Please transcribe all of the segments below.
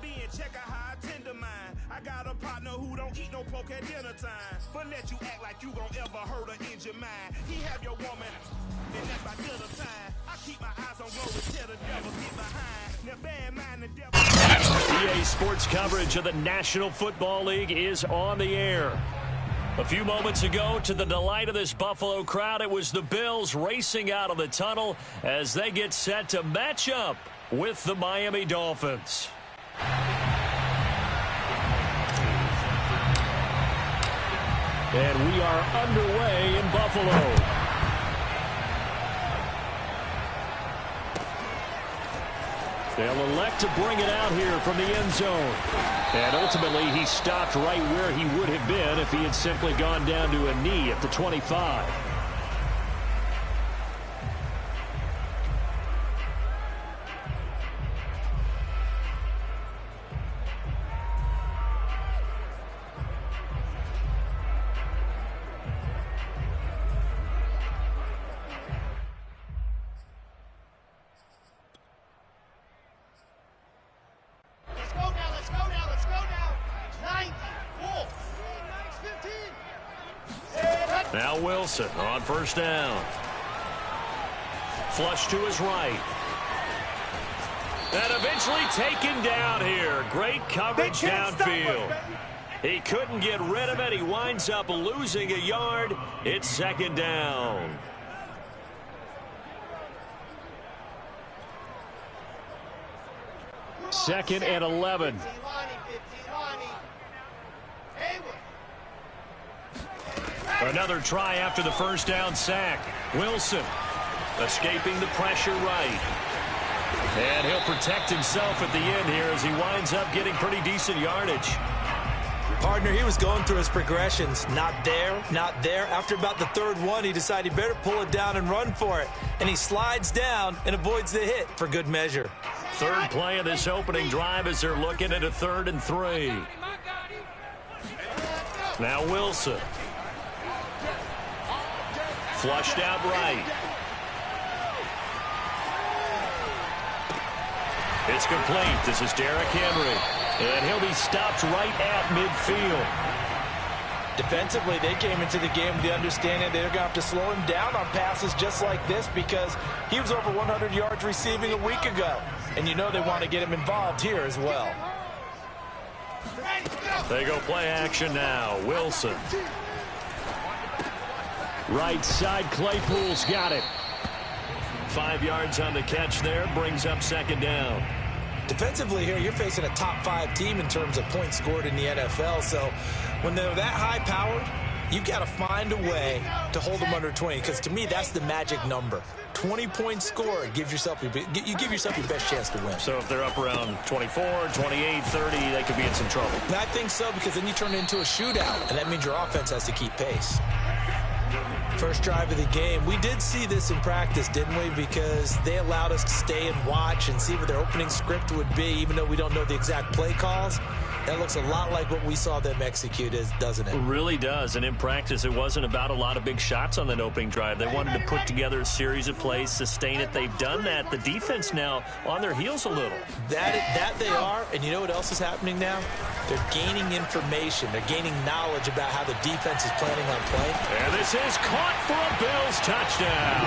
being, check out how I tend to mine. I got a partner who don't eat no pork at dinner time, but let you act like you gon' ever hurt or injure mine. He have your woman, and that's by dinner time. I keep my eyes on glory till the devil get behind. Now bear in mind the devil. EA Sports coverage of the National Football League is on the air. A few moments ago, to the delight of this Buffalo crowd, it was the Bills racing out of the tunnel as they get set to match up with the Miami Dolphins. And we are underway in Buffalo. They'll elect to bring it out here from the end zone. And ultimately, he stopped right where he would have been if he had simply gone down to a knee at the 25. Now Wilson on first down. Flush to his right. And eventually taken down here. Great coverage downfield. He couldn't get rid of it. He winds up losing a yard. It's second down. Second and 11. Another try after the first down sack. Wilson escaping the pressure right. And he'll protect himself at the end here as he winds up getting pretty decent yardage. Partner, he was going through his progressions. Not there, not there. After about the third one, he decided he better pull it down and run for it. And he slides down and avoids the hit for good measure. Third play of this opening drive as they're looking at a 3rd and 3. Now Wilson. Flushed out right. It's complete. This is Derrick Henry. And he'll be stopped right at midfield. Defensively, they came into the game with the understanding they're going to have to slow him down on passes just like this because he was over 100 yards receiving a week ago. And you know they want to get him involved here as well. They go play action now. Wilson. Right side, Claypool's got it. 5 yards on the catch there, brings up second down. Defensively here, you're facing a top 5 team in terms of points scored in the NFL. So when they're that high-powered, you've got to find a way to hold them under 20. Because to me, that's the magic number. 20 points scored, you give yourself your best chance to win. So if they're up around 24, 28, 30, they could be in some trouble. And I think so, because then you turn it into a shootout, and that means your offense has to keep pace. First drive of the game. We did see this in practice, didn't we? Because they allowed us to stay and watch and see what their opening script would be, even though we don't know the exact play calls. That looks a lot like what we saw them execute, doesn't it? It really does. And in practice, it wasn't about a lot of big shots on that opening drive. They wanted to put together a series of plays, sustain it. They've done that. The defense now on their heels a little. That they are. And you know what else is happening now? They're gaining information. They're gaining knowledge about how the defense is planning on playing. And this is caught for a Bills touchdown.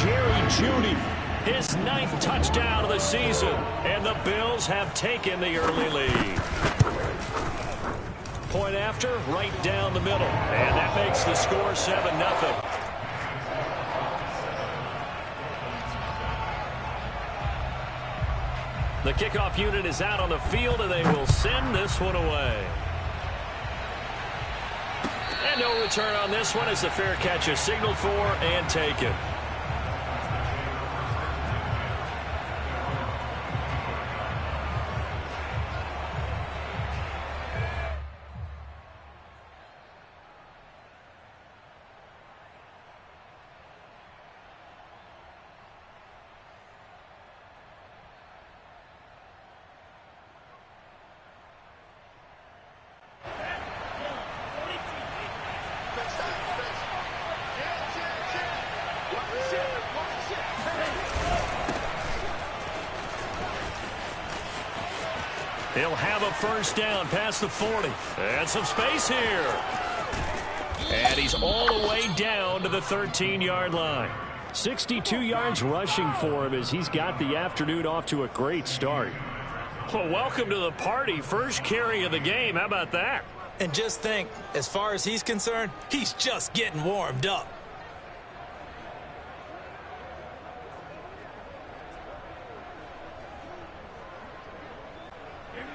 Jerry Jeudy, his 9th touchdown of the season. And the Bills have taken the early lead. Point after, right down the middle. And that makes the score 7-0. The kickoff unit is out on the field, and they will send this one away. And no return on this one as the fair catch is signaled for and taken. He'll have a first down past the 40. And some space here. And he's all the way down to the 13-yard line. 62 yards rushing for him as he's got the afternoon off to a great start. Well, welcome to the party. First carry of the game. How about that? And just think, as far as he's concerned, he's just getting warmed up.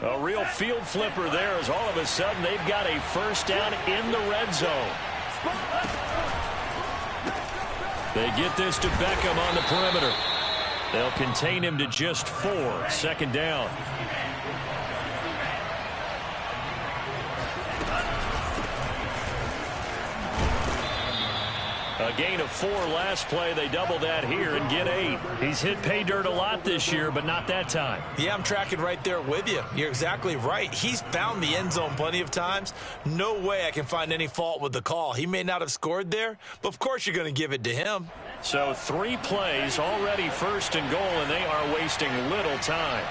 A real field flipper there as all of a sudden they've got a first down in the red zone. They get this to Beckham on the perimeter. They'll contain him to just 4. Second down. A gain of 4 last play. They double that here and get 8. He's hit pay dirt a lot this year, but not that time. Yeah, I'm tracking right there with you. You're exactly right. He's found the end zone plenty of times. No way I can find any fault with the call. He may not have scored there, but of course you're going to give it to him. So 3 plays, already first and goal, and they are wasting little time.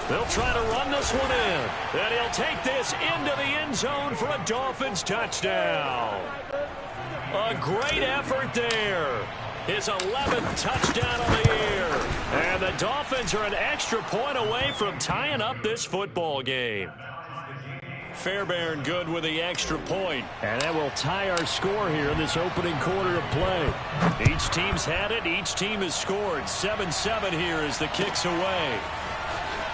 They'll try to run this one in. And he'll take this into the end zone for a Dolphins touchdown. A great effort there. His 11th touchdown of the year. And the Dolphins are an extra point away from tying up this football game. Fairbairn good with the extra point. And that will tie our score here in this opening quarter of play. Each team's had it. Each team has scored. 7-7 here as the kick's away.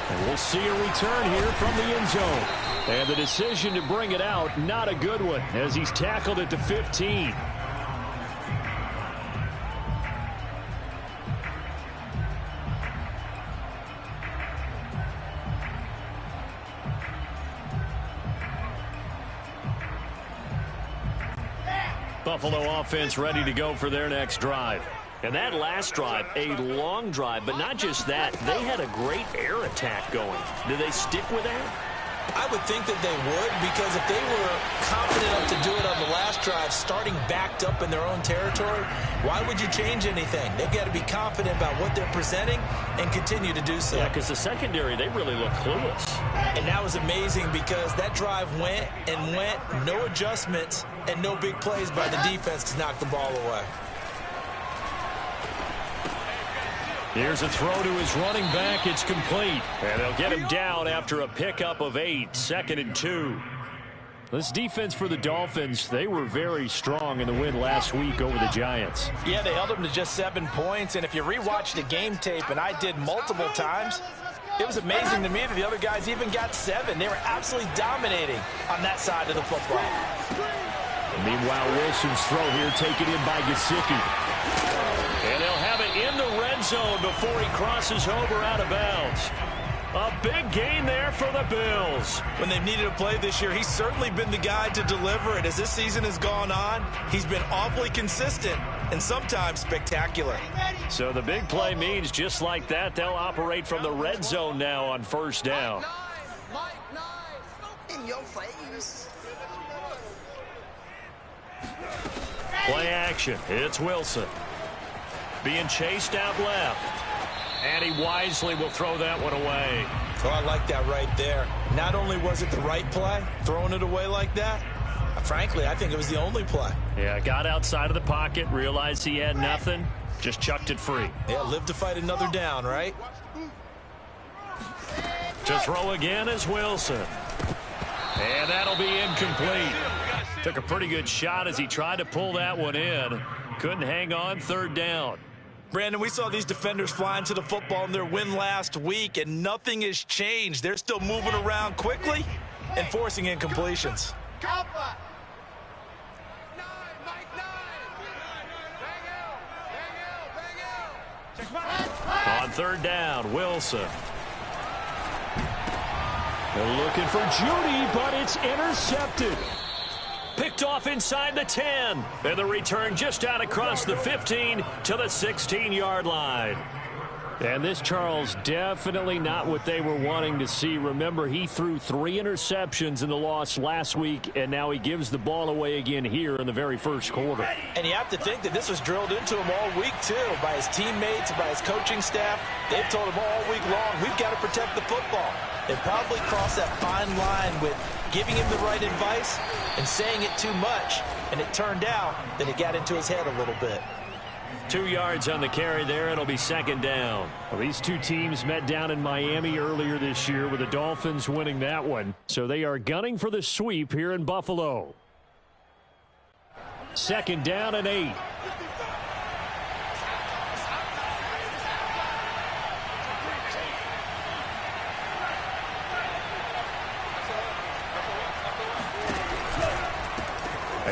And we'll see a return here from the end zone. And the decision to bring it out, not a good one, as he's tackled at the 15. Buffalo offense ready to go for their next drive. And that last drive, a long drive, but not just that. They had a great air attack going. Do they stick with that? I would think that they would, because if they were confident enough to do it on the last drive, starting backed up in their own territory, why would you change anything? They've got to be confident about what they're presenting and continue to do so. Yeah, because the secondary, they really look clueless. And that was amazing because that drive went and went, no adjustments, and no big plays by the defense to knock the ball away. Here's a throw to his running back. It's complete. And they'll get him down after a pickup of 8. 2nd and 2. This defense for the Dolphins, they were very strong in the win last week over the Giants. Yeah, they held them to just 7 points. And if you rewatch the game tape, and I did multiple times, it was amazing to me that the other guys even got 7. They were absolutely dominating on that side of the football. And meanwhile, Wilson's throw here taken in by Gesicki. And they'll have it in the red zone before he crosses over out of bounds. A big gain there for the Bills. When they've needed a play this year, he's certainly been the guy to deliver it. As this season has gone on, he's been awfully consistent and sometimes spectacular. So the big play means just like that, they'll operate from the red zone now on first down. In your face. Play action. It's Wilson. Being chased out left. And he wisely will throw that one away. Oh, I like that right there. Not only was it the right play, throwing it away like that, frankly, I think it was the only play. Yeah, got outside of the pocket, realized he had nothing, just chucked it free. Yeah, live to fight another down, right? To throw again is Wilson. And that'll be incomplete. Took a pretty good shot as he tried to pull that one in. Couldn't hang on. 3rd down. Brandon, we saw these defenders fly into the football in their win last week, and nothing has changed. They're still moving around quickly and forcing incompletions. On 3rd down, Wilson. They're looking for Judy, but it's intercepted. Picked off inside the 10. And the return just out across the 15 to the 16-yard line. And this, Charles, definitely not what they were wanting to see. Remember, he threw 3 interceptions in the loss last week, and now he gives the ball away again here in the very first quarter. And you have to think that this was drilled into him all week, too, by his teammates, by his coaching staff. They've told him all week long, we've got to protect the football. They probably crossed that fine line with giving him the right advice and saying it too much, and it turned out that it got into his head a little bit. 2 yards on the carry there. It'll be second down. Well, these two teams met down in Miami earlier this year with the Dolphins winning that one. So they are gunning for the sweep here in Buffalo. Second down and 8.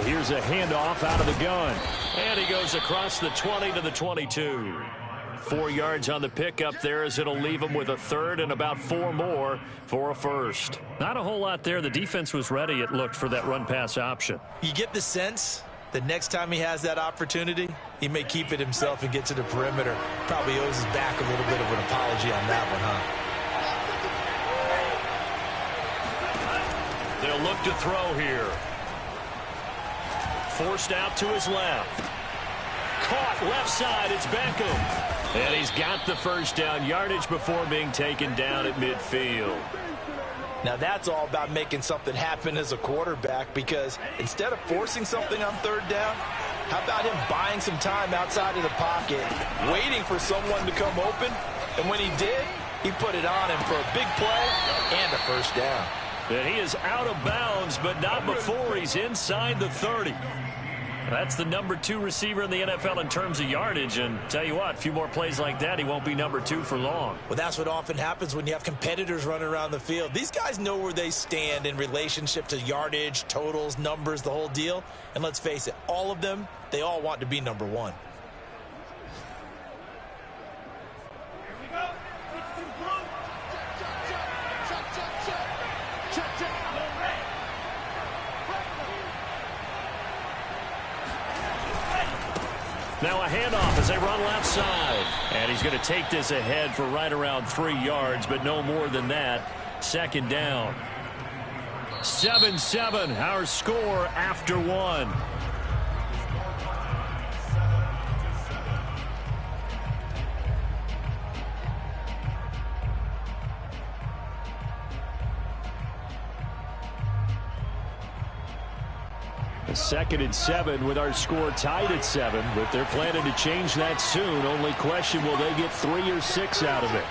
Here's a handoff out of the gun. And he goes across the 20 to the 22. 4 yards on the pickup there as it'll leave him with a third and about 4 more for a first. Not a whole lot there. The defense was ready, it looked, for that run-pass option. You get the sense that next time he has that opportunity, he may keep it himself and get to the perimeter. Probably owes his back a little bit of an apology on that one, huh? They'll look to throw here. Forced out to his left. Caught left side. It's Beckham. And he's got the first down yardage before being taken down at midfield. Now that's all about making something happen as a quarterback, because instead of forcing something on third down, how about him buying some time outside of the pocket, waiting for someone to come open, and when he did, he put it on him for a big play and a first down. And he is out of bounds, but not before he's inside the 30. That's the number 2 receiver in the NFL in terms of yardage, and tell you what, a few more plays like that, he won't be number 2 for long. Well, that's what often happens when you have competitors running around the field. These guys know where they stand in relationship to yardage, totals, numbers, the whole deal. And let's face it, all of them, they all want to be number 1. Now a handoff as they run left side. And he's going to take this ahead for right around 3 yards, but no more than that. Second down. 7-7, our score after 1. Second and 7 with our score tied at 7, but they're planning to change that soon. Only question, will they get 3 or 6 out of it?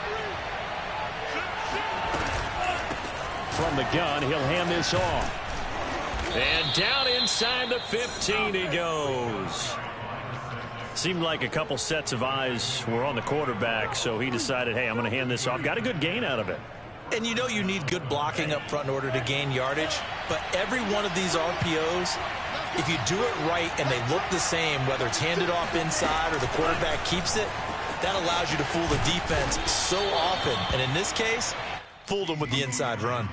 From the gun, he'll hand this off. And down inside the 15 he goes. Seemed like a couple sets of eyes were on the quarterback, so he decided, hey, I'm going to hand this off. Got a good gain out of it. And you know you need good blocking up front in order to gain yardage, but every one of these RPOs, if you do it right and they look the same, whether it's handed off inside or the quarterback keeps it, that allows you to fool the defense so often. And in this case, fooled them with the inside run.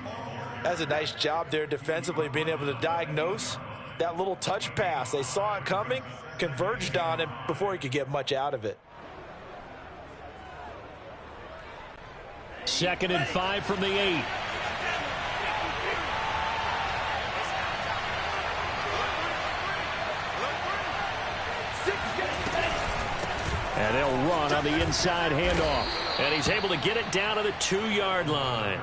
That's a nice job there defensively, being able to diagnose that little touch pass. They saw it coming, converged on him before he could get much out of it. Second and 5 from the 8. And they'll run on the inside handoff. And he's able to get it down to the 2-yard line.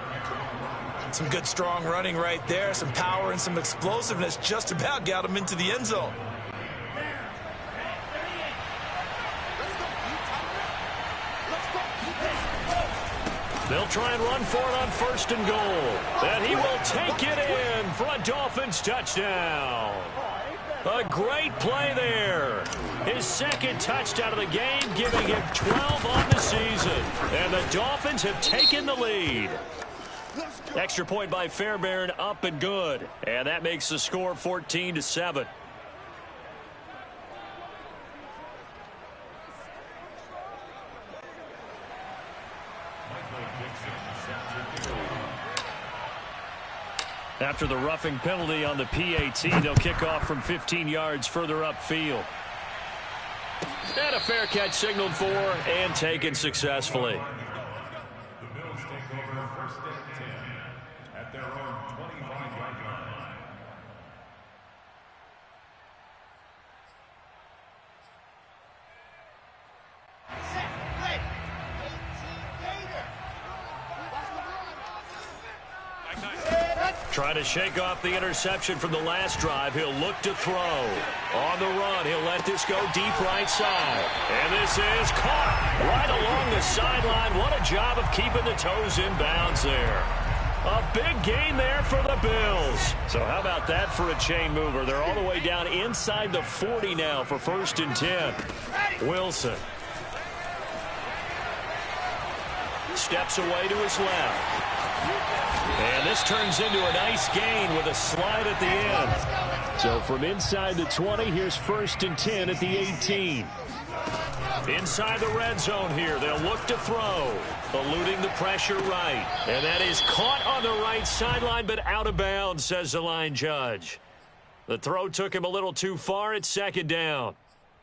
Some good strong running right there. Some power and some explosiveness just about got him into the end zone. They'll try and run for it on 1st and goal. And he will take it in for a Dolphins touchdown. A great play there. His second touchdown of the game, giving him 12 on the season. And the Dolphins have taken the lead. Extra point by Fairbairn, up and good. And that makes the score 14-7. After the roughing penalty on the PAT, they'll kick off from 15 yards further upfield. And a fair catch signaled for and taken successfully. The Bills take over first and 10 at their own 25-yard line. Trying to shake off the interception from the last drive. He'll look to throw. On the run, he'll let this go deep right side. And this is caught right along the sideline. What a job of keeping the toes in bounds there. A big gain there for the Bills. So how about that for a chain mover? They're all the way down inside the 40 now for first and 10. Wilson steps away to his left. And this turns into a nice gain with a slide at the end. So from inside the 20, here's first and 10 at the 18. Inside the red zone here, they'll look to throw. Eluding the pressure right. And that is caught on the right sideline, but out of bounds, says the line judge. The throw took him a little too far. It's second down.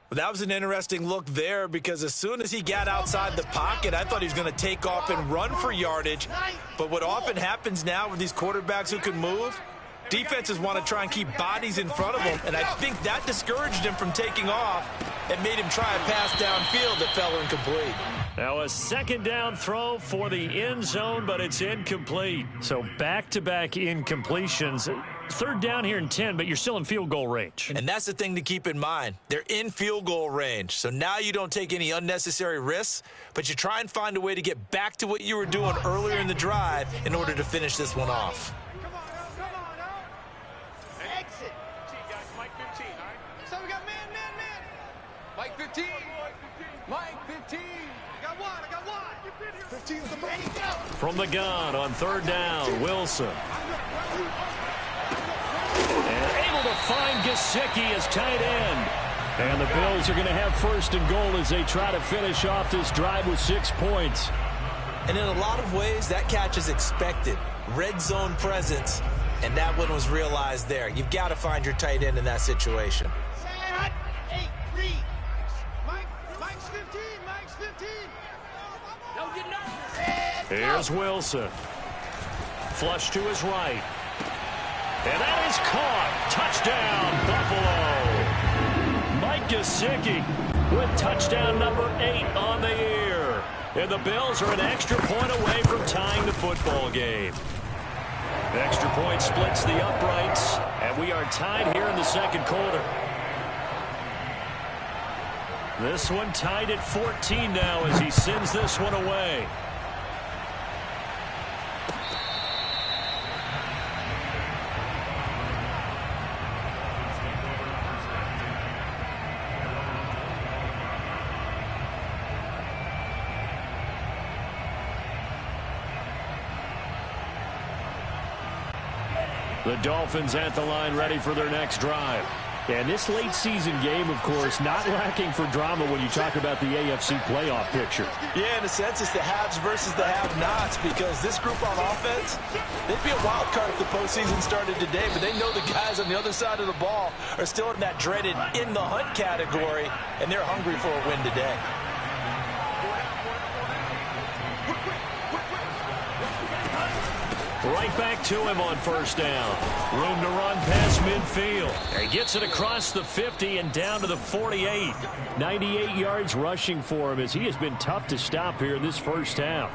Well, that was an interesting look there because as soon as he got outside the pocket, I thought he was going to take off and run for yardage. But what often happens now with these quarterbacks who can move, defenses want to try and keep bodies in front of them. And I think that discouraged him from taking off and made him try a pass downfield that fell incomplete. Now a second down throw for the end zone, but it's incomplete. So back-to-back incompletions. Third down here in 10, but you're still in field goal range. And that's the thing to keep in mind. They're in field goal range. So now you don't take any unnecessary risks, but you try and find a way to get back to what you were doing earlier in the drive in order to finish this one off. Come on. Exit. Mike 15, all right? So we got man. Mike 15. Mike 15. I got one. 15 is the break. From the gun on third down, Wilson. And able to find Gesicki as tight end. And the Bills are going to have first and goal as they try to finish off this drive with 6 points. And in a lot of ways, that catch is expected. Red zone presence, and that one was realized there. You've got to find your tight end in that situation. 8-3. Mike's 15. Mike's 15. No, you're not. Here's Wilson. Flush to his right. And that is caught. Touchdown, Buffalo. Mike Gesicki with touchdown number 8 on the year. And the Bills are an extra point away from tying the football game. The extra point splits the uprights, and we are tied here in the second quarter. This one tied at 14 now as he sends this one away. The Dolphins at the line ready for their next drive. And this late season game, of course, not lacking for drama when you talk about the AFC playoff picture. Yeah, in a sense, it's the haves versus the have-nots because this group on offense, they'd be a wild card if the postseason started today, but they know the guys on the other side of the ball are still in that dreaded in-the-hunt category, and they're hungry for a win today. Right back to him on first down. Room to run past midfield. He gets it across the 50 and down to the 48. 98 yards rushing for him as he has been tough to stop here in this first half.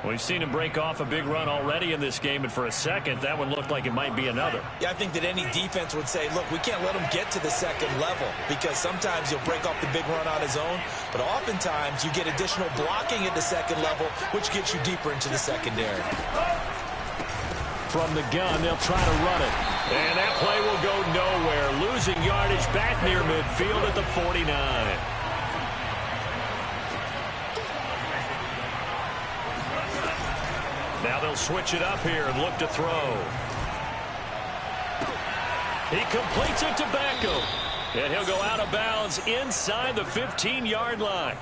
We've seen him break off a big run already in this game, and for a second, that one looked like it might be another. Yeah, I think that any defense would say, look, we can't let him get to the second level because sometimes he'll break off the big run on his own, but oftentimes you get additional blocking at the second level, which gets you deeper into the secondary. From the gun, they'll try to run it. And that play will go nowhere. Losing yardage back near midfield at the 49. Now they'll switch it up here and look to throw. He completes it to Beckham. And he'll go out of bounds inside the 15-yard line.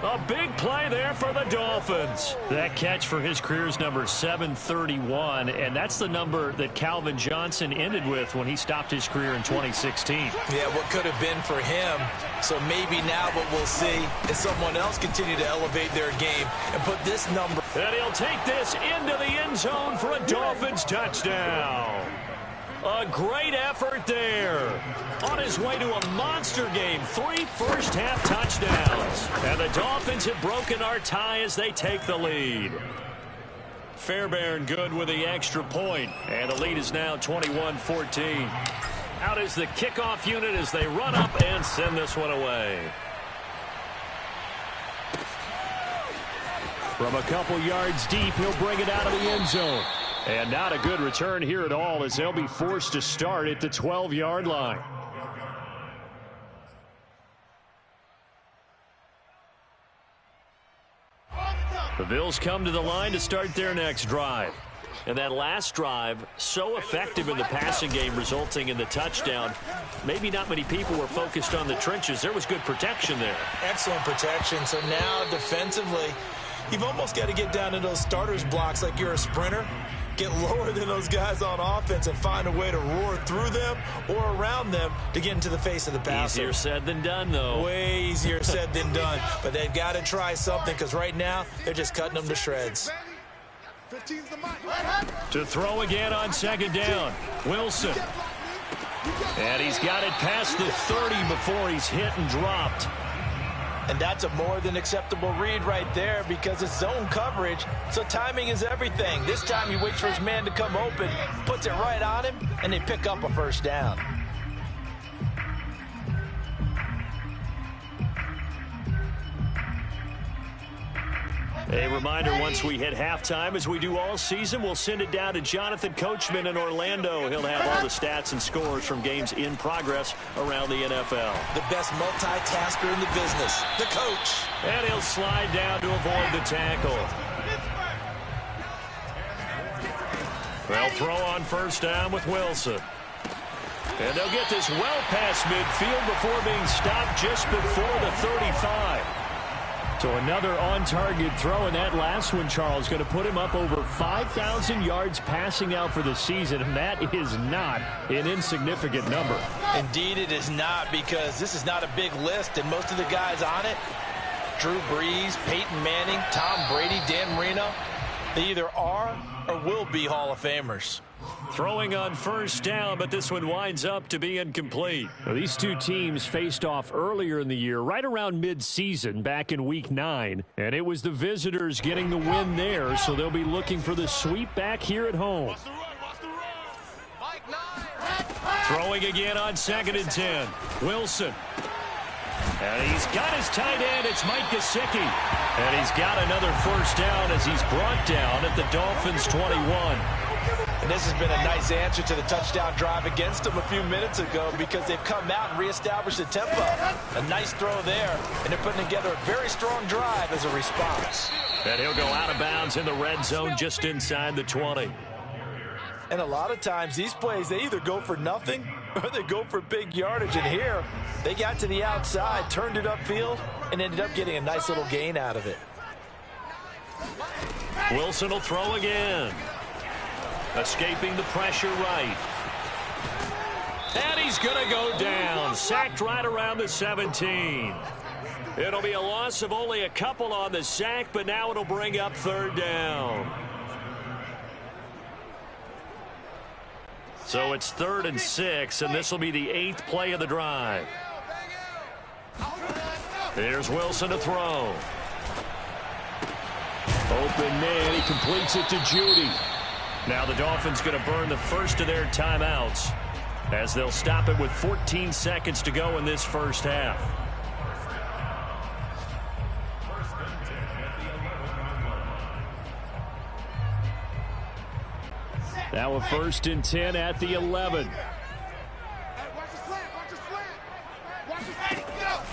A big play there for the Dolphins. That catch for his career's number 731, and that's the number that Calvin Johnson ended with when he stopped his career in 2016. Yeah, what could have been for him. So maybe now what we'll see is someone else continue to elevate their game and put this number. And he'll take this into the end zone for a Dolphins touchdown. A great effort there. On his way to a monster game, 3 first-half touchdowns. And the Dolphins have broken our tie as they take the lead. Fairbairn good with the extra point. And the lead is now 21-14. Out is the kickoff unit as they run up and send this one away. From a couple yards deep, he'll bring it out of the end zone. And not a good return here at all as they'll be forced to start at the 12-yard line. The Bills come to the line to start their next drive. And that last drive, so effective in the passing game, resulting in the touchdown. Maybe not many people were focused on the trenches. There was good protection there. Excellent protection. So now defensively, you've almost got to get down to those starters blocks like you're a sprinter. Get lower than those guys on offense and find a way to roar through them or around them to get into the face of the passer. Easier said than done, though. Way easier said than done. But they've got to try something because right now they're just cutting them to shreds. To throw again on second down. Wilson. And he's got it past the 30 before he's hit and dropped. And that's a more than acceptable read right there because it's zone coverage, so timing is everything. This time he waits for his man to come open, puts it right on him, and they pick up a first down. A reminder, once we hit halftime, as we do all season, we'll send it down to Jonathan Coachman in Orlando. He'll have all the stats and scores from games in progress around the NFL. The best multitasker in the business, the coach. And he'll slide down to avoid the tackle. They'll throw on first down with Wilson. And they'll get this well past midfield before being stopped just before the 35. So another on-target throw, and that last one, Charles, going to put him up over 5,000 yards passing out for the season, and that is not an insignificant number. Indeed it is not, because this is not a big list, and most of the guys on it, Drew Brees, Peyton Manning, Tom Brady, Dan Marino, they either are or will be Hall of Famers. Throwing on first down, but this one winds up to be incomplete. Now, these two teams faced off earlier in the year, right around mid-season, back in Week 9. And it was the visitors getting the win there, so they'll be looking for the sweep back here at home. Throwing again on 2nd and 10. Wilson. And he's got his tight end. It's Mike Gesicki. And he's got another first down as he's brought down at the Dolphins' 21. And this has been a nice answer to the touchdown drive against them a few minutes ago because they've come out and reestablished the tempo. A nice throw there, and they're putting together a very strong drive as a response. And he'll go out of bounds in the red zone just inside the 20. And a lot of times these plays, they either go for nothing or they go for big yardage. And here, they got to the outside, turned it upfield, and ended up getting a nice little gain out of it. Wilson will throw again. Escaping the pressure right. And he's going to go down. Sacked right around the 17. It'll be a loss of only a couple on the sack, but now it'll bring up 3rd down. So it's 3rd and 6, and this will be the 8th play of the drive. Here's Wilson to throw. Open man, he completes it to Judy. Now the Dolphins going to burn the first of their timeouts as they'll stop it with 14 seconds to go in this first half. Now a 1st and 10 at the 11.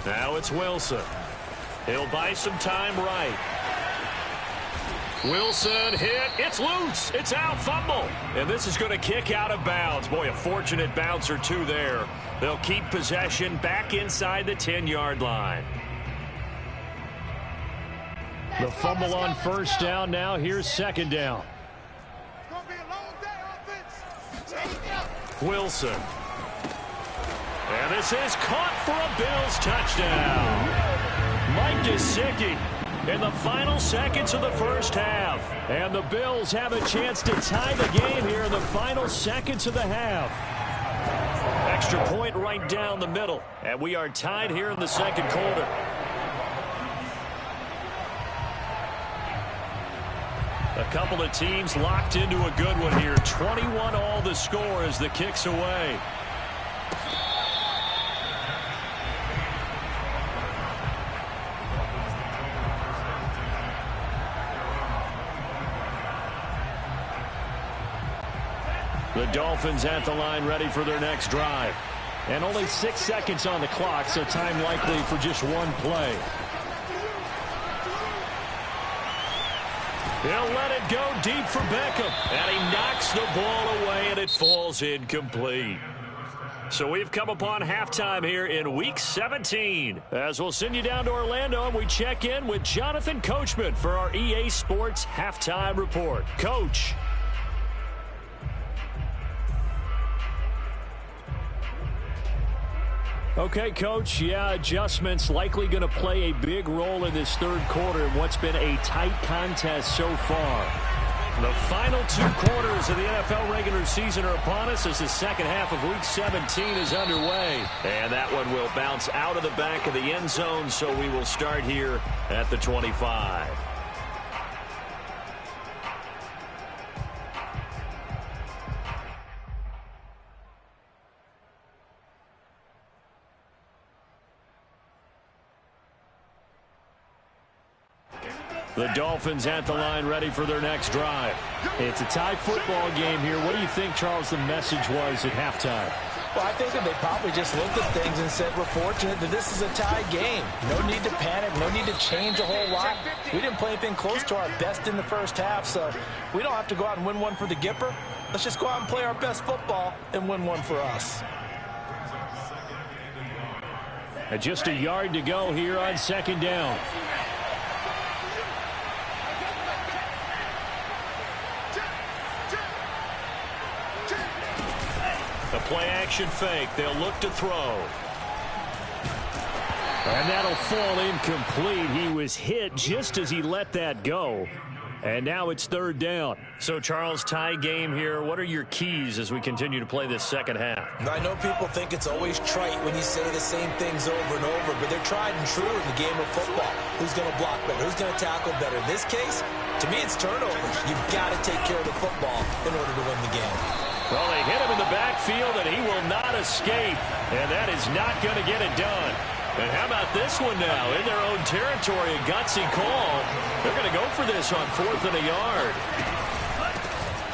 Now it's Wilson. He'll buy some time right. Wilson hit. It's loose. It's out. Fumble. And this is going to kick out of bounds. Boy, a fortunate bounce or two there. They'll keep possession back inside the 10-yard line. The fumble on first down. Now here's second down. Wilson. And this is caught for a Bills touchdown. Mike Gesicki in the final seconds of the first half. And the Bills have a chance to tie the game here in the final seconds of the half. Extra point right down the middle. And we are tied here in the second quarter. A couple of teams locked into a good one here. 21 all the score as the kick's away. The Dolphins at the line ready for their next drive. And only 6 seconds on the clock, so time likely for just one play. He'll let it go deep for Beckham. And he knocks the ball away, and it falls incomplete. So we've come upon halftime here in Week 17. As we'll send you down to Orlando, and we check in with Jonathan Coachman for our EA Sports Halftime Report. Coach. Okay, Coach, yeah, adjustments likely going to play a big role in this third quarter in what's been a tight contest so far. The final 2 quarters of the NFL regular season are upon us as the second half of Week 17 is underway. And that one will bounce out of the back of the end zone, so we will start here at the 25. The Dolphins at the line ready for their next drive. It's a tie football game here. What do you think, Charles, the message was at halftime? Well, I think that they probably just looked at things and said, we're fortunate that this is a tie game. No need to panic. No need to change a whole lot. We didn't play anything close to our best in the first half, so we don't have to go out and win one for the Gipper. Let's just go out and play our best football and win one for us. And just a yard to go here on second down. Play-action fake. They'll look to throw. And that'll fall incomplete. He was hit just as he let that go. And now it's third down. So, Charles, tie game here. What are your keys as we continue to play this second half? I know people think it's always trite when you say the same things over and over, but they're tried and true in the game of football. Who's going to block better? Who's going to tackle better? In this case, to me, it's turnovers. You've got to take care of the football in order to win the game. Well, they hit him in the backfield, and he will not escape. And that is not going to get it done. And how about this one now? In their own territory, a gutsy call. They're going to go for this on 4th and a yard.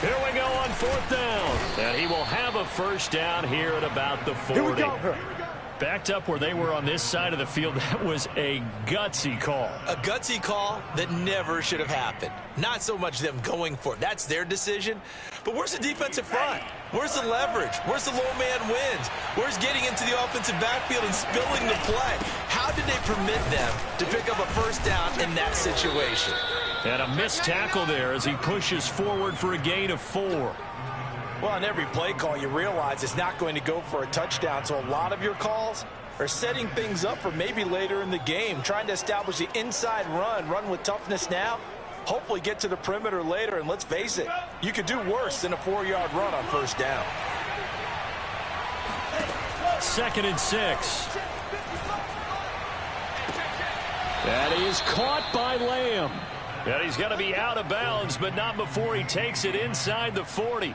Here we go on 4th down. And he will have a first down here at about the 40. Here we go. Backed up where they were on this side of the field, that was a gutsy call. A gutsy call that never should have happened. Not so much them going for it. That's their decision. But where's the defensive front? Where's the leverage? Where's the low man wins? Where's getting into the offensive backfield and spilling the play? How did they permit them to pick up a first down in that situation? And a missed tackle there as he pushes forward for a gain of 4. Well, on every play call, you realize it's not going to go for a touchdown. So a lot of your calls are setting things up for maybe later in the game, trying to establish the inside run with toughness now, hopefully get to the perimeter later. And let's face it, you could do worse than a 4-yard run on first down. 2nd and 6. That is caught by Lamb. And he's going to be out of bounds, but not before he takes it inside the 40.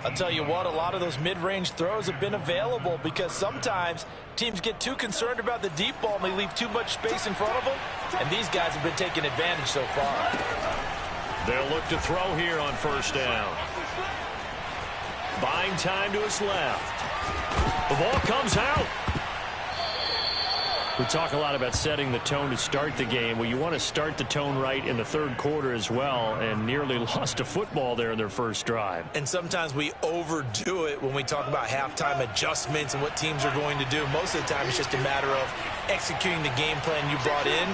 I'll tell you what, a lot of those mid-range throws have been available because sometimes teams get too concerned about the deep ball and they leave too much space in front of them, and these guys have been taking advantage so far. They'll look to throw here on first down. Buying time to his left. The ball comes out. We talk a lot about setting the tone to start the game. Well, you want to start the tone right in the third quarter as well, and nearly lost a football there in their first drive. And sometimes we overdo it when we talk about halftime adjustments and what teams are going to do. Most of the time it's just a matter of executing the game plan you brought in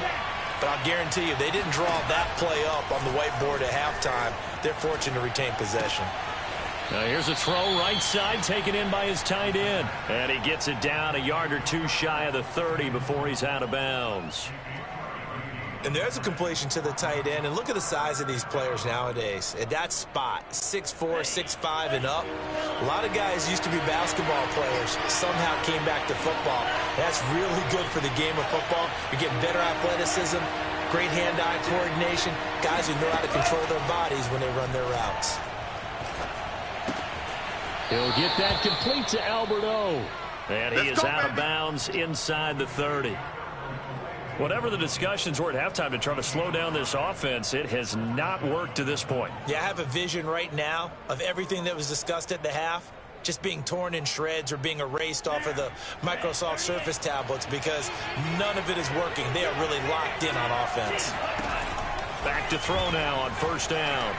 But I'll guarantee you, they didn't draw that play up on the whiteboard at halftime. They're fortunate to retain possession. Now here's a throw right side, taken in by his tight end. And he gets it down a yard or two shy of the 30 before he's out of bounds. And there's a completion to the tight end. And look at the size of these players nowadays. At that spot, 6'4", 6'5", and up. A lot of guys used to be basketball players, somehow came back to football. That's really good for the game of football. You're getting better athleticism, great hand-eye coordination, guys who know how to control their bodies when they run their routes. He'll get that complete to Alberto. And he is out of bounds inside the 30. Whatever the discussions were at halftime to try to slow down this offense, it has not worked to this point. Yeah, I have a vision right now of everything that was discussed at the half just being torn in shreds or being erased off of the Microsoft Surface tablets because none of it is working. They are really locked in on offense. Back to throw now on first down.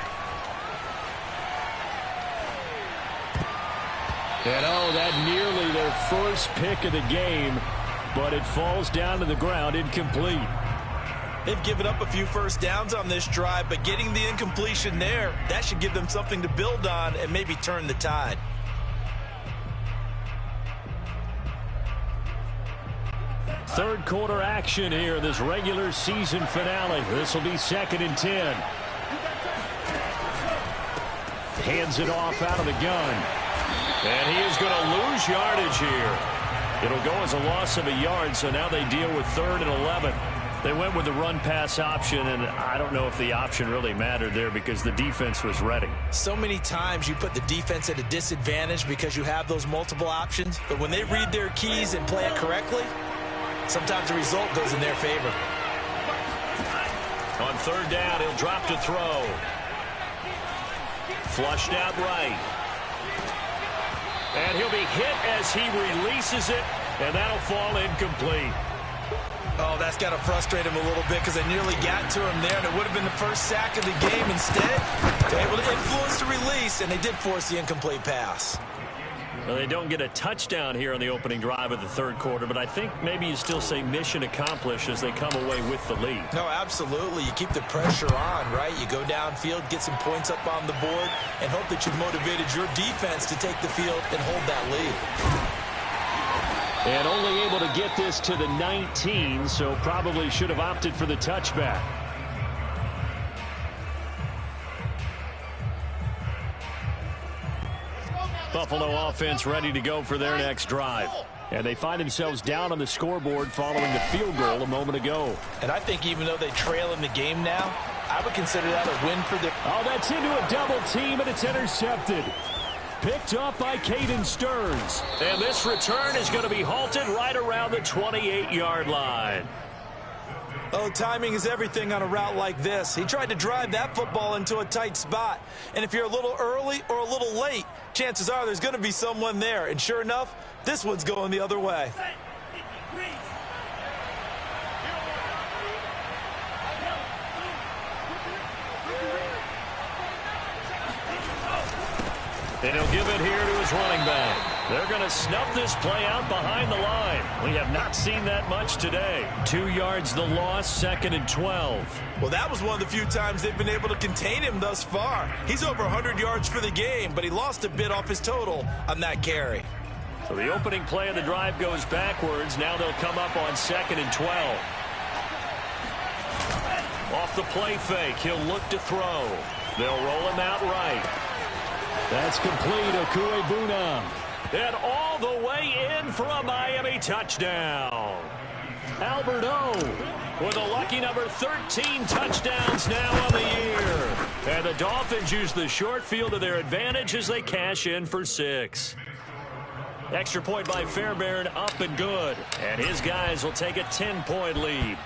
And that nearly their first pick of the game, but it falls down to the ground incomplete. They've given up a few first downs on this drive, but getting the incompletion there, that should give them something to build on and maybe turn the tide. Third quarter action here, this regular season finale. This will be 2nd and 10. Hands it off out of the gun. And he is going to lose yardage here. It'll go as a loss of a yard, so now they deal with 3rd and 11. They went with the run-pass option, and I don't know if the option really mattered there because the defense was ready. So many times you put the defense at a disadvantage because you have those multiple options, but when they read their keys and play it correctly, sometimes the result goes in their favor. On 3rd down, he'll drop to throw. Flushed out right. And he'll be hit as he releases it, and that'll fall incomplete. Oh, that's got to frustrate him a little bit because they nearly got to him there, and it would have been the first sack of the game. Instead, they're able to influence the release, and they did force the incomplete pass. Well, they don't get a touchdown here on the opening drive of the 3rd quarter, but I think maybe you still say mission accomplished as they come away with the lead. No, absolutely. You keep the pressure on, right? You go downfield, get some points up on the board, and hope that you've motivated your defense to take the field and hold that lead. And only able to get this to the 19, so probably should have opted for the touchback. Buffalo offense ready to go for their next drive. And they find themselves down on the scoreboard following the field goal a moment ago. And I think even though they trail in the game now, I would consider that a win for them. Oh, that's into a double team, and it's intercepted. Picked up by Caden Stearns. And this return is going to be halted right around the 28-yard line. Oh, timing is everything on a route like this. He tried to drive that football into a tight spot. And if you're a little early or a little late, chances are there's going to be someone there. And sure enough, this one's going the other way. And he'll give it here to his running back. They're going to snuff this play out behind the line. We have not seen that much today. 2 yards the loss, 2nd and 12. Well, that was one of the few times they've been able to contain him thus far. He's over 100 yards for the game, but he lost a bit off his total on that carry. So the opening play of the drive goes backwards. Now they'll come up on 2nd and 12. Off the play fake, he'll look to throw. They'll roll him out right. That's complete, Okuebuna. And all the way in for a Miami touchdown. Alberto with a lucky number 13 touchdowns now on the year. And the Dolphins use the short field to their advantage as they cash in for 6. Extra point by Fairbairn, up and good. And his guys will take a 10-point lead.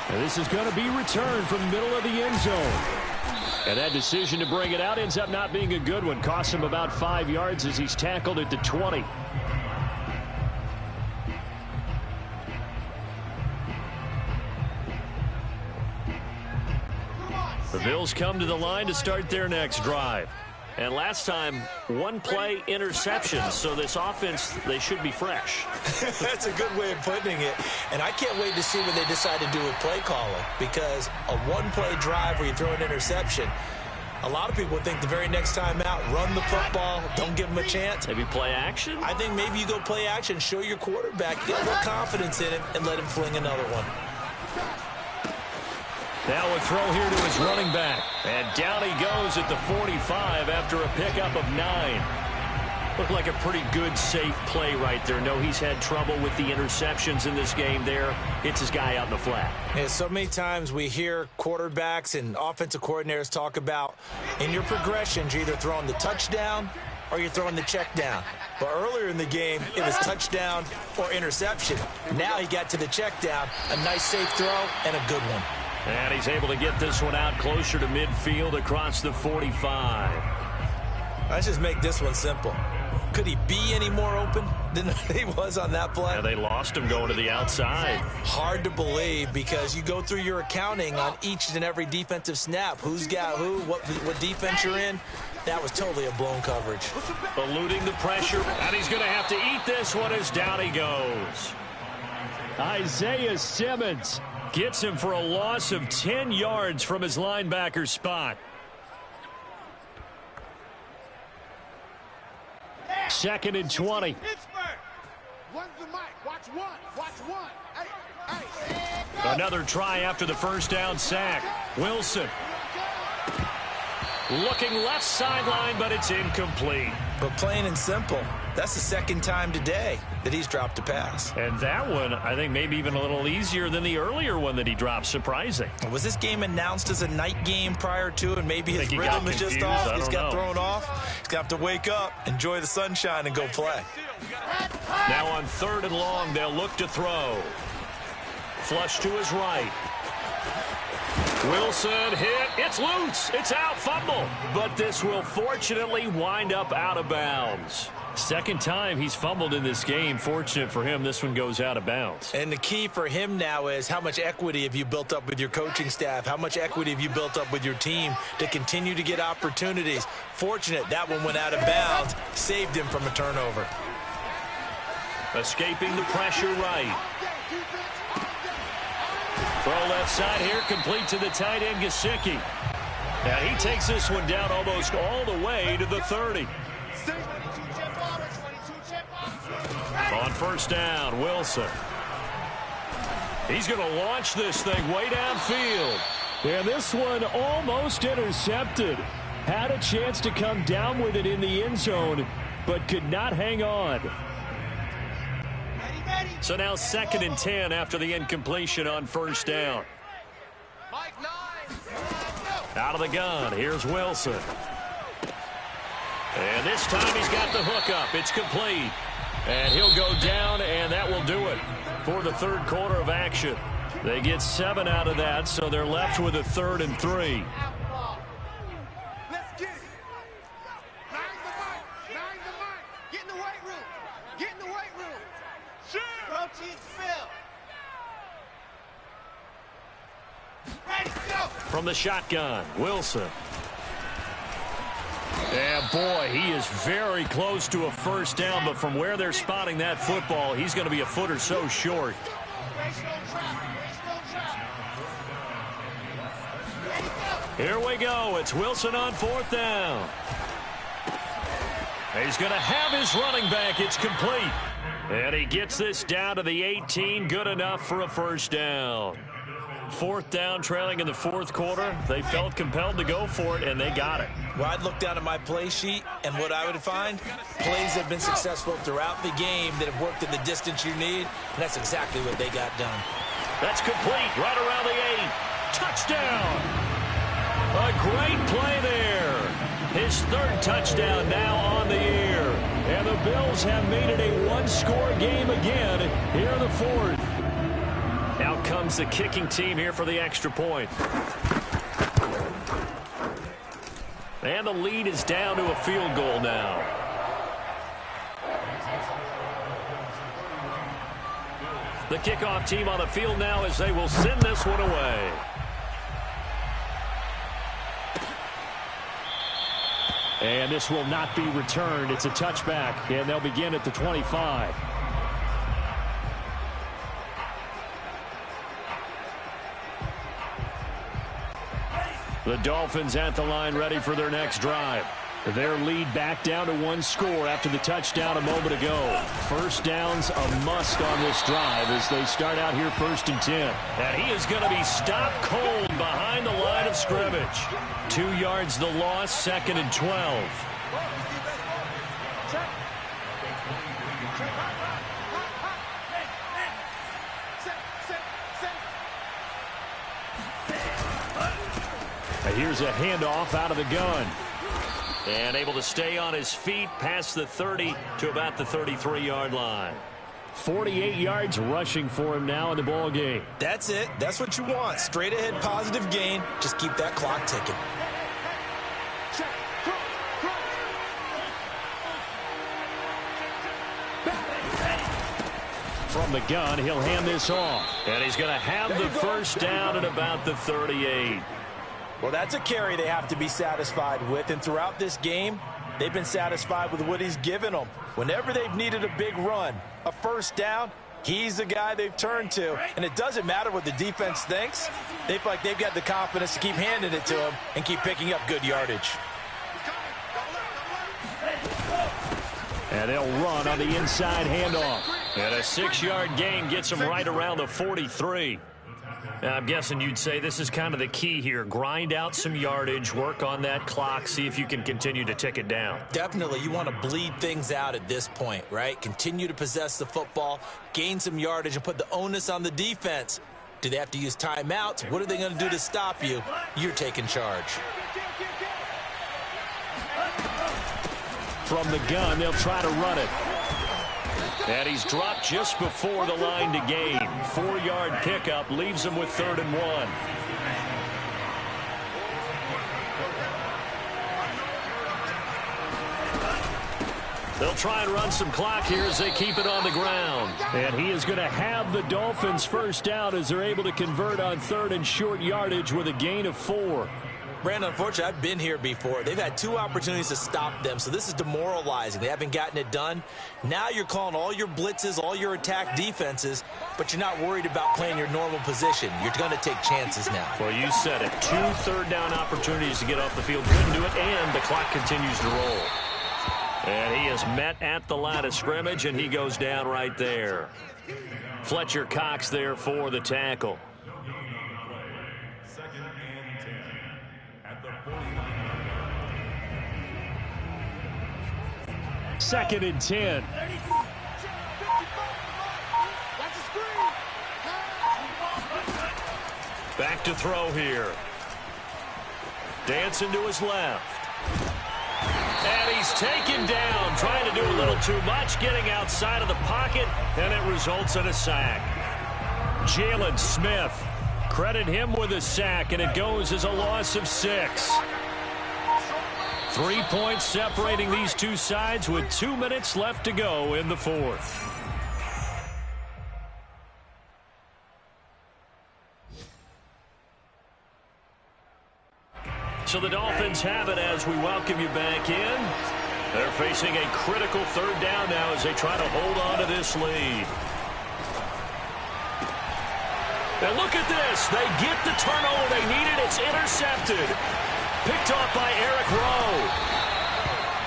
And this is going to be returned from the middle of the end zone. And that decision to bring it out ends up not being a good one. Costs him about 5 yards as he's tackled at the 20. The Bills come to the line to start their next drive. And last time, one play interception. So this offense, they should be fresh. That's a good way of putting it. And I can't wait to see what they decide to do with play calling, because a one-play drive where you throw an interception, a lot of people think the very next time out, run the football, don't give them a chance. Maybe play action? I think maybe you go play action, show your quarterback, get a little confidence in him, and let him fling another one. Now a throw here to his running back. And down he goes at the 45 after a pickup of 9. Looked like a pretty good, safe play right there. No, he's had trouble with the interceptions in this game there. Hits his guy out in the flat. Yeah, so many times we hear quarterbacks and offensive coordinators talk about in your progressions, you're either throwing the touchdown or you're throwing the check down. But earlier in the game, it was touchdown or interception. Now he got to the check down, a nice safe throw and a good one. And he's able to get this one out closer to midfield across the 45. Let's just make this one simple. Could he be any more open than he was on that play? Yeah, they lost him going to the outside. Hard to believe, because you go through your accounting on each and every defensive snap. Who's got who, what defense you're in. That was totally a blown coverage. Eluding the pressure, and he's going to have to eat this one as down he goes. Isaiah Simmons gets him for a loss of 10 yards from his linebacker spot. Second and 20. Another try after the first down sack. Wilson looking left sideline, but it's incomplete. But plain and simple, that's the second time today that he's dropped a pass. And that one, I think, maybe even a little easier than the earlier one that he dropped. Surprising. Was this game announced as a night game prior to, and maybe his rhythm is just off? He's got thrown off. He's going to have to wake up, enjoy the sunshine, and go play. Now on 3rd and long, they'll look to throw. Flush to his right. Wilson hit. It's loose. It's out. Fumble. But this will fortunately wind up out of bounds. Second time he's fumbled in this game. Fortunate for him, this one goes out of bounds. And the key for him now is how much equity have you built up with your coaching staff? How much equity have you built up with your team to continue to get opportunities? Fortunate that one went out of bounds. Saved him from a turnover. Escaping the pressure right. Throw left side here, complete to the tight end, Gesicki. Now he takes this one down almost all the way to the 30. On first down, Wilson. He's going to launch this thing way downfield. And this one almost intercepted. Had a chance to come down with it in the end zone, but could not hang on. So now 2nd and 10 after the incompletion on first down. Out of the gun, here's Wilson. And this time he's got the hook up. It's complete. And he'll go down, and that will do it for the 3rd quarter of action. They get 7 out of that, so they're left with a 3rd and 3. From the shotgun, Wilson. And boy, he is very close to a first down, but from where they're spotting that football, he's going to be a foot or so short. Here we go. It's Wilson on 4th down. He's going to have his running back. It's complete. And he gets this down to the 18. Good enough for a first down. 4th down, trailing in the 4th quarter. They felt compelled to go for it, and they got it. Well, I'd look down at my play sheet, and what I would find, plays have been successful throughout the game that have worked at the distance you need, and that's exactly what they got done. That's complete, right around the 8. Touchdown! A great play there. His 3rd touchdown now on the year. And the Bills have made it a one-score game again here in the 4th. Out comes the kicking team here for the extra point. And the lead is down to a field goal now. The kickoff team on the field now as they will send this one away. And this will not be returned. It's a touchback, and they'll begin at the 25. The Dolphins at the line ready for their next drive. Their lead back down to 1 score after the touchdown a moment ago. First down's a must on this drive as they start out here 1st and 10. And he is going to be stopped cold behind the line of scrimmage. 2 yards the loss, 2nd and 12. Here's a handoff out of the gun. And able to stay on his feet past the 30 to about the 33-yard line. 48 yards rushing for him now in the ball game. That's it. That's what you want. Straight ahead positive gain. Just keep that clock ticking. From the gun, he'll hand this off. And he's going to have the first down at about the 38. Well, that's a carry they have to be satisfied with. And throughout this game, they've been satisfied with what he's given them. Whenever they've needed a big run, a first down, he's the guy they've turned to. And it doesn't matter what the defense thinks. They feel like they've got the confidence to keep handing it to him and keep picking up good yardage. And they'll run on the inside handoff. And a 6-yard gain gets them right around the 43. I'm guessing you'd say this is kind of the key here. Grind out some yardage, work on that clock, see if you can continue to tick it down. Definitely. You want to bleed things out at this point, right? Continue to possess the football, gain some yardage, and put the onus on the defense. Do they have to use timeouts? What are they going to do to stop you? You're taking charge. From the gun, they'll try to run it. And he's dropped just before the line to gain. 4-yard pickup leaves him with 3rd and 1. They'll try and run some clock here as they keep it on the ground. And he is going to have the Dolphins first down as they're able to convert on 3rd and short yardage with a gain of 4. Brandon, unfortunately, I've been here before. They've had 2 opportunities to stop them, so this is demoralizing. They haven't gotten it done. Now you're calling all your blitzes, all your attack defenses, but you're not worried about playing your normal position. You're going to take chances now. Well, you said it. 2 third-down opportunities to get off the field. Couldn't do it, and the clock continues to roll. And he is met at the line of scrimmage, and he goes down right there. Fletcher Cox there for the tackle. 2nd and 10. Back to throw here. Dancing to his left. And he's taken down, trying to do a little too much, getting outside of the pocket, and it results in a sack. Jalen Smith, credit him with a sack, and it goes as a loss of 6. 3 points separating these two sides with 2 minutes left to go in the 4th. So the Dolphins have it as we welcome you back in. They're facing a critical 3rd down now as they try to hold on to this lead. And look at this. They get the turnover they needed. It's intercepted. Picked off by Eric Rowe.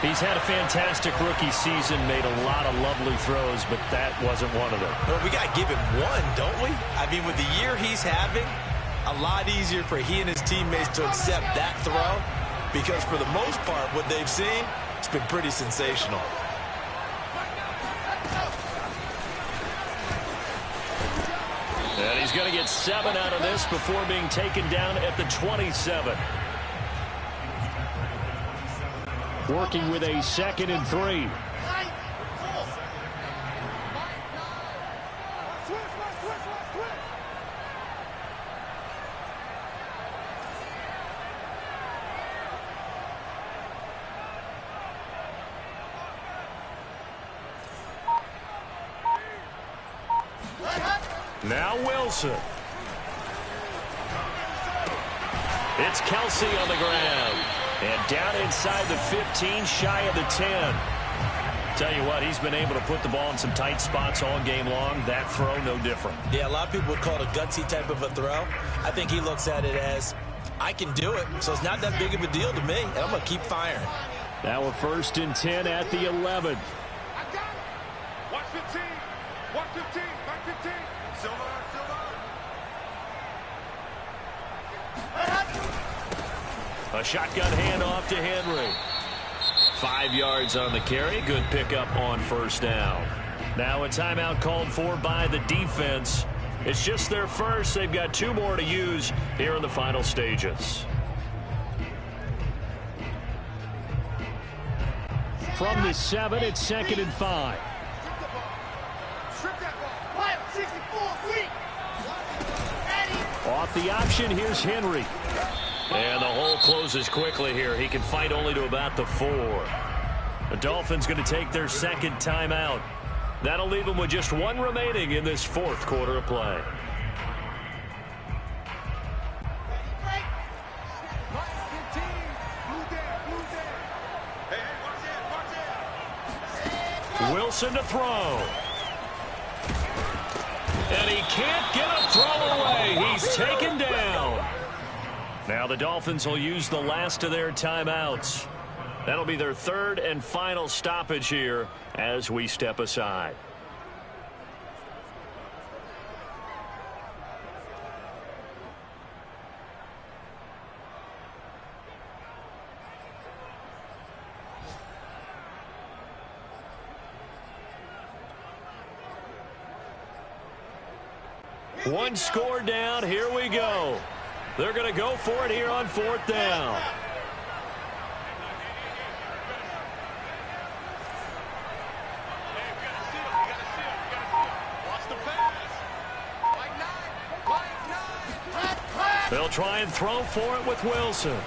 He's had a fantastic rookie season, made a lot of lovely throws, but that wasn't one of them. Well, we got to give him one, don't we? I mean, with the year he's having, a lot easier for he and his teammates to accept that throw because for the most part, what they've seen, it's been pretty sensational. And he's going to get 7 out of this before being taken down at the 27. Working with a 2nd and 3. Now Wilson. It's Kelsey on the ground. And down inside the 15, shy of the 10. Tell you what, he's been able to put the ball in some tight spots all game long. That throw, no different. Yeah, a lot of people would call it a gutsy type of a throw. I think he looks at it as, I can do it, so it's not that big of a deal to me, and I'm going to keep firing. Now we're 1st and 10 at the 11. I got it. 115. 115. 115. Silver. A shotgun handoff to Henry. 5 yards on the carry. Good pickup on 1st down. Now a timeout called for by the defense. It's just their first. They've got 2 more to use here in the final stages. From the 7, it's 2nd and 5. Off the option, here's Henry. And the hole closes quickly here. He can fight only to about the 4. The Dolphins going to take their 2nd timeout. That'll leave them with just 1 remaining in this 4th quarter of play. Wilson to throw. And he can't get a throw away. He's taken down. Now the Dolphins will use the last of their timeouts. That'll be their 3rd and final stoppage here as we step aside. One score down. Here we go. They're going to go for it here on 4th down. They'll try and throw for it with Wilson.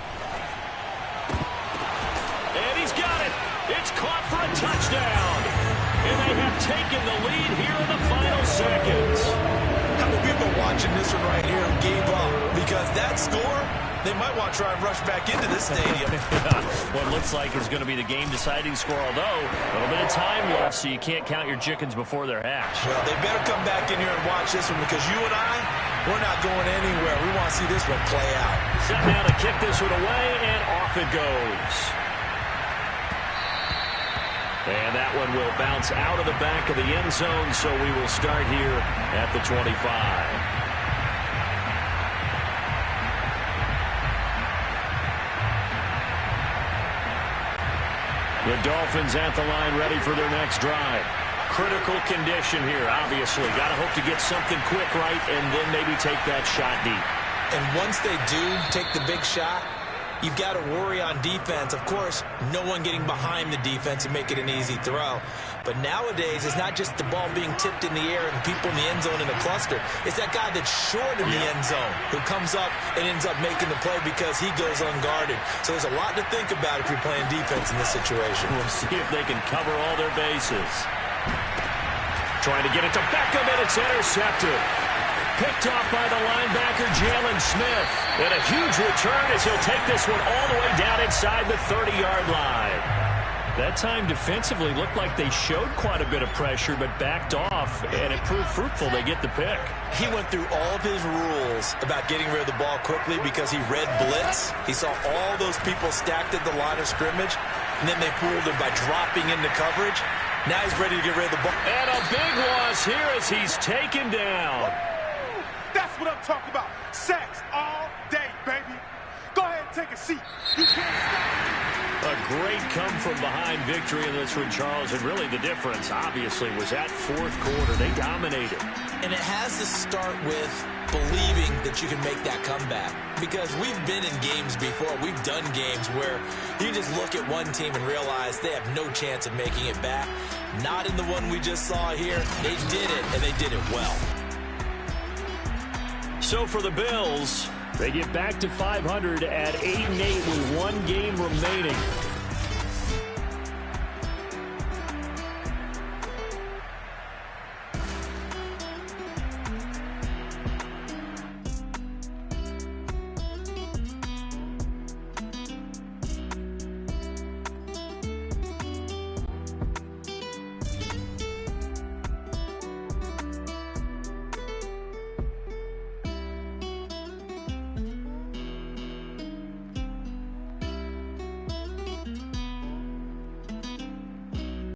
And he's got it. It's caught for a touchdown. And they have taken the lead here in the final seconds. How many people watching this one right here who gave up? Because that score, they might want to try and rush back into this stadium. What looks like is going to be the game-deciding score, although a little bit of time left, so you can't count your chickens before they're hatched. Well, they better come back in here and watch this one, because you and I, we're not going anywhere. We want to see this one play out. Set down to kick this one away, and off it goes. And that one will bounce out of the back of the end zone, so we will start here at the 25. The Dolphins at the line, ready for their next drive. Critical condition here, obviously. Got to hope to get something quick right and then maybe take that shot deep. And once they do take the big shot, you've got to worry on defense. Of course, no one getting behind the defense and make it an easy throw. But nowadays, it's not just the ball being tipped in the air and the people in the end zone in a cluster. It's that guy that's short in the end zone who comes up and ends up making the play because he goes unguarded. So there's a lot to think about if you're playing defense in this situation. We'll see if they can cover all their bases. Trying to get it to Beckham, and it's intercepted. Picked off by the linebacker, Jalen Smith. And a huge return as he'll take this one all the way down inside the 30-yard line. That time defensively looked like they showed quite a bit of pressure, but backed off, and it proved fruitful. They get the pick. He went through all of his rules about getting rid of the ball quickly because he read blitz. He saw all those people stacked at the line of scrimmage, and then they fooled him by dropping into coverage. Now he's ready to get rid of the ball. And a big loss here as he's taken down. That's what I'm talking about. Sacks all day, baby. Go ahead and take a seat. You can't stop. A great come-from-behind victory in this one, Charles. And really the difference, obviously, was that 4th quarter. They dominated. And it has to start with believing that you can make that comeback. Because we've been in games before. We've done games where you just look at one team and realize they have no chance of making it back. Not in the one we just saw here. They did it, and they did it well. So for the Bills, they get back to 500 at 8-8 with 1 game remaining.